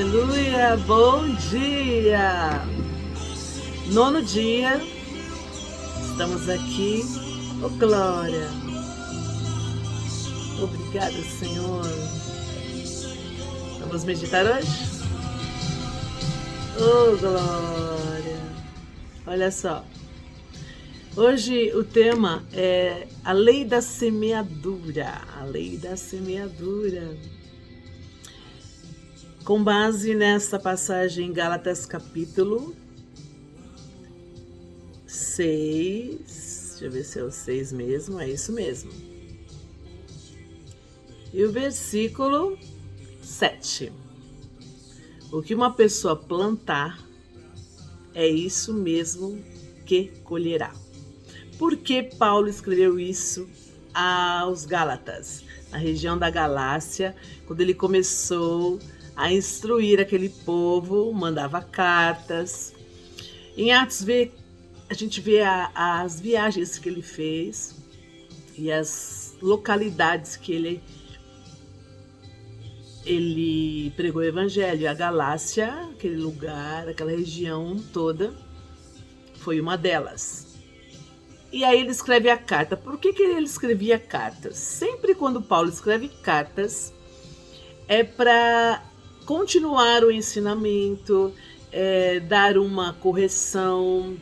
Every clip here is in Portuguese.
Aleluia, bom dia! Nono dia, estamos aqui, oh glória! Obrigada, Senhor! Vamos meditar hoje? Oh glória! Olha só, hoje o tema é a lei da semeadura, a lei da semeadura. Com base nessa passagem em Gálatas capítulo 6, deixa eu ver se é o 6 mesmo, é isso mesmo. E o versículo 7. O que uma pessoa plantar, é isso mesmo que colherá. Por que Paulo escreveu isso aos Gálatas? Na região da Galácia, quando ele começou a instruir aquele povo, mandava cartas. Em Atos a gente vê as viagens que ele fez e as localidades que ele pregou o evangelho. A Galácia, aquele lugar, aquela região toda, foi uma delas. E aí ele escreve a carta. Por que ele escrevia cartas? Sempre quando Paulo escreve cartas, é para continuar o ensinamento, dar uma correção.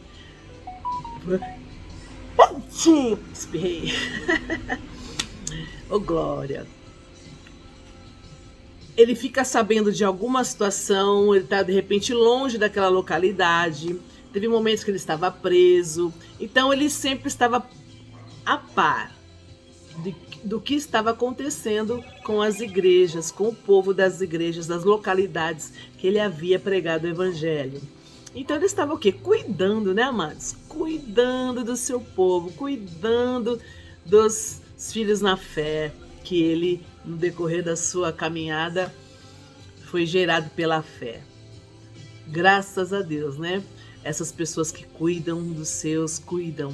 Espirrei. Oh, glória. Ele fica sabendo de alguma situação, ele está de repente longe daquela localidade, teve momentos que ele estava preso, então ele sempre estava a par do que estava acontecendo com as igrejas, com o povo das igrejas, das localidades que ele havia pregado o evangelho. Então ele estava o quê? Cuidando, né, amados? Cuidando do seu povo, cuidando dos filhos na fé, que ele, no decorrer da sua caminhada, foi gerado pela fé. Graças a Deus, né? Essas pessoas que cuidam dos seus, cuidam.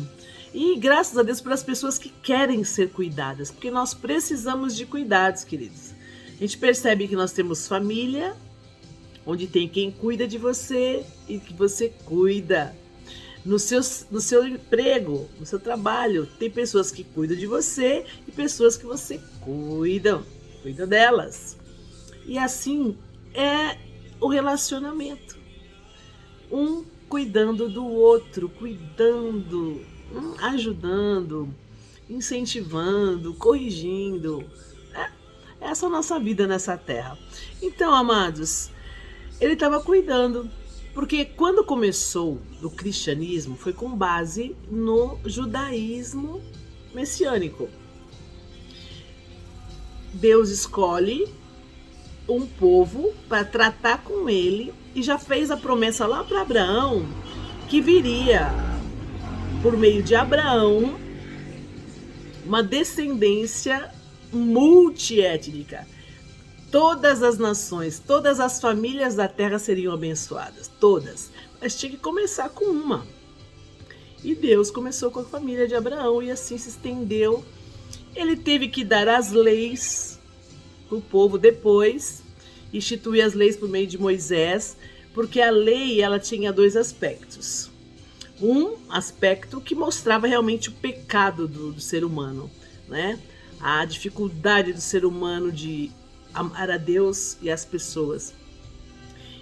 E graças a Deus pelas pessoas que querem ser cuidadas, porque nós precisamos de cuidados, queridos. A gente percebe que nós temos família, onde tem quem cuida de você e que você cuida. No seu emprego, no seu trabalho, tem pessoas que cuidam de você e pessoas que você cuida delas. E assim é o relacionamento. Um cuidando do outro, cuidando, ajudando, incentivando, corrigindo. Essa é a nossa vida nessa terra. Então, amados, ele estava cuidando, porque quando começou o cristianismo foi com base no judaísmo messiânico. Deus escolhe um povo para tratar com ele e já fez a promessa lá para Abraão que viria por meio de Abraão uma descendência multiétnica. Todas as nações, todas as famílias da terra seriam abençoadas, todas. Mas tinha que começar com uma. E Deus começou com a família de Abraão e assim se estendeu. Ele teve que dar as leis para o povo depois, instituir as leis por meio de Moisés, porque a lei ela tinha dois aspectos. Um aspecto que mostrava realmente o pecado do ser humano, né? A dificuldade do ser humano de amar a Deus e as pessoas.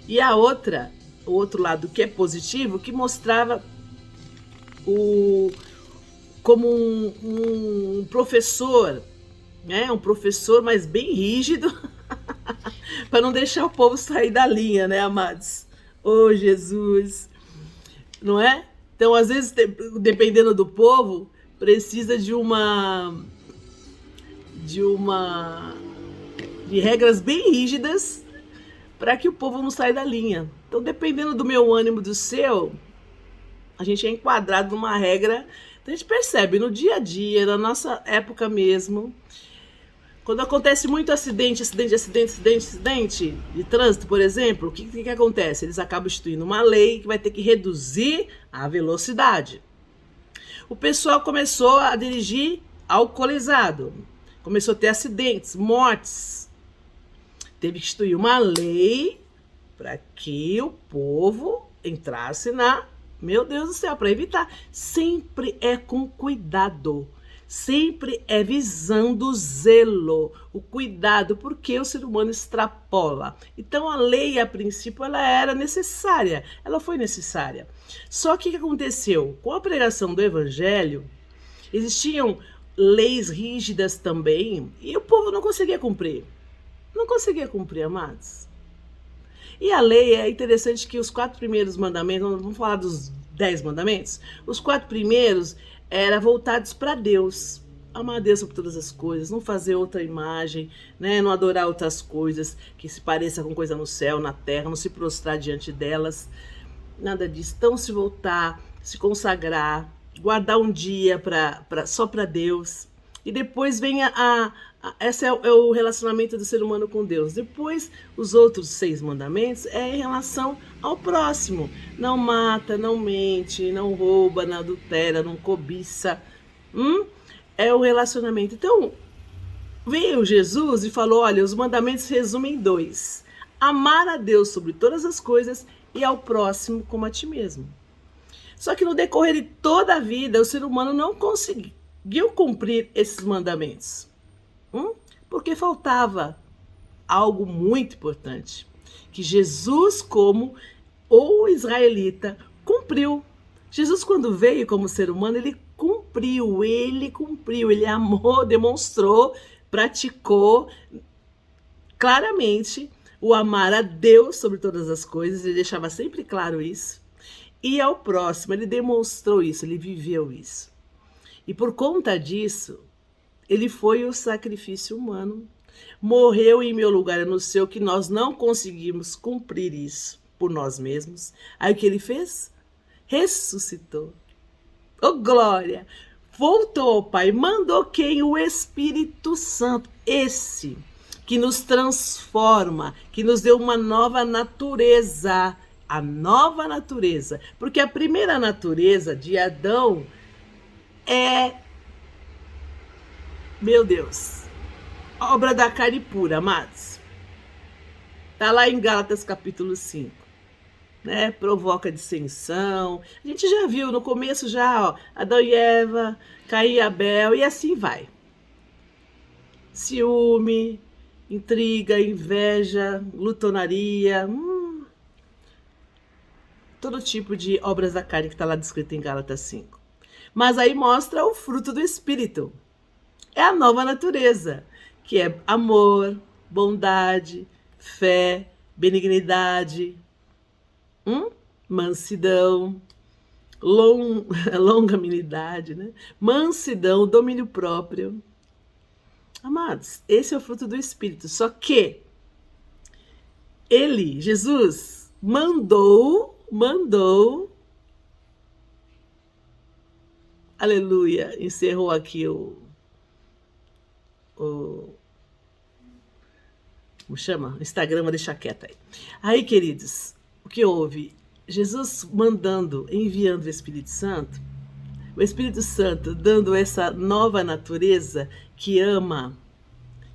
E o outro lado que é positivo, que mostrava como um professor, né? Um professor, mas bem rígido, para não deixar o povo sair da linha, né, amados? Oh, Jesus! Não é? Então, às vezes, dependendo do povo, precisa de regras bem rígidas para que o povo não saia da linha. Então, dependendo do meu ânimo, do seu, a gente é enquadrado numa regra. Então, a gente percebe no dia a dia, na nossa época mesmo, quando acontece muito acidente de trânsito, por exemplo, o que acontece? Eles acabam instituindo uma lei que vai ter que reduzir a velocidade. O pessoal começou a dirigir alcoolizado, começou a ter acidentes, mortes. Teve que instituir uma lei para que o povo entrasse meu Deus do céu, para evitar. Sempre é com cuidado. Sempre é visando o zelo, o cuidado, porque o ser humano extrapola. Então a lei, a princípio, ela era necessária, ela foi necessária. Só que o que aconteceu? Com a pregação do evangelho, existiam leis rígidas também, e o povo não conseguia cumprir. Não conseguia cumprir, amados. E a lei, é interessante que os 4 primeiros mandamentos, vamos falar dos 10 mandamentos, os 4 primeiros eram voltados para Deus. Amar a Deus sobre todas as coisas, não fazer outra imagem, né? Não adorar outras coisas que se pareça com coisa no céu, na terra, não se prostrar diante delas, nada disso. Então se voltar, se consagrar, guardar um dia só para Deus. E depois vem esse é o relacionamento do ser humano com Deus. Depois, os outros 6 mandamentos é em relação ao próximo. Não mata, não mente, não rouba, não adultera, não cobiça. É o relacionamento. Então, veio Jesus e falou, olha, os mandamentos resumem em 2. Amar a Deus sobre todas as coisas e ao próximo como a ti mesmo. Só que no decorrer de toda a vida, o ser humano não conseguiu cumprir esses mandamentos. Porque faltava algo muito importante, que Jesus, como o israelita, cumpriu. Jesus, quando veio como ser humano, ele cumpriu, ele amou, demonstrou, praticou claramente o amar a Deus sobre todas as coisas, ele deixava sempre claro isso, e ao próximo, ele demonstrou isso, ele viveu isso. E por conta disso, ele foi o sacrifício humano, morreu em meu lugar e no seu, que nós não conseguimos cumprir isso por nós mesmos. Aí o que ele fez? Ressuscitou. Oh, glória! Voltou ao Pai, mandou quem? O Espírito Santo, esse que nos transforma, que nos deu uma nova natureza, a nova natureza, porque a primeira natureza de Adão meu Deus, obra da carne pura, amados. Está lá em Gálatas capítulo 5. Né? Provoca dissensão. A gente já viu no começo, Adão e Eva, Caim e Abel, e assim vai. Ciúme, intriga, inveja, glutonaria, todo tipo de obras da carne que está lá descrito em Gálatas 5. Mas aí mostra o fruto do Espírito. É a nova natureza, que é amor, bondade, fé, benignidade, mansidão, longanimidade, né? Mansidão, domínio próprio. Amados, esse é o fruto do Espírito. Só que ele, Jesus, mandou, aleluia, encerrou aqui como chama? Instagram, vou deixar quieto aí. Aí, queridos, o que houve? Jesus mandando, enviando o Espírito Santo dando essa nova natureza que ama,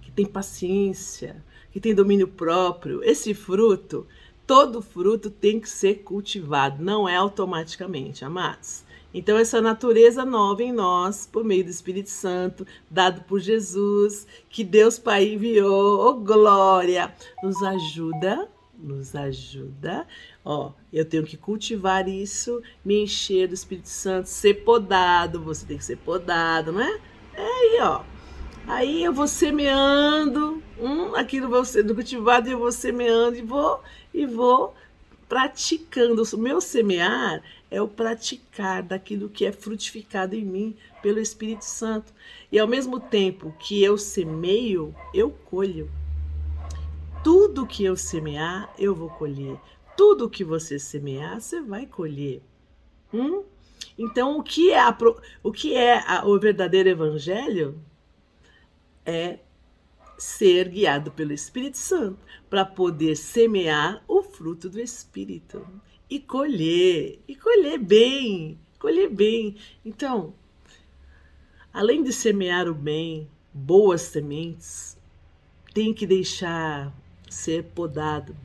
que tem paciência, que tem domínio próprio. Esse fruto, todo fruto tem que ser cultivado, não é automaticamente, amados. Então, essa natureza nova em nós, por meio do Espírito Santo, dado por Jesus, que Deus Pai enviou, oh glória, nos ajuda. Eu tenho que cultivar isso, me encher do Espírito Santo, ser podado, você tem que ser podado, não é? Aí eu vou semeando, aquilo vai sendo cultivado e eu vou semeando e vou praticando. O meu semear é o praticar daquilo que é frutificado em mim pelo Espírito Santo. E ao mesmo tempo que eu semeio, eu colho. Tudo que eu semear, eu vou colher. Tudo que você semear, você vai colher. Então, o que é o verdadeiro evangelho? É ser guiado pelo Espírito Santo para poder semear o fruto do Espírito e colher bem. Então, além de semear o bem, boas sementes, tem que deixar ser podado,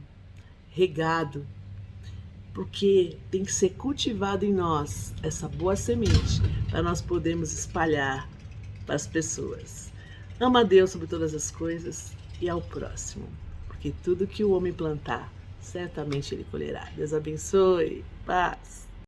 regado, porque tem que ser cultivado em nós essa boa semente para nós podermos espalhar para as pessoas. Ama a Deus sobre todas as coisas e ao próximo, porque tudo que o homem plantar, certamente ele colherá. Deus abençoe. Paz.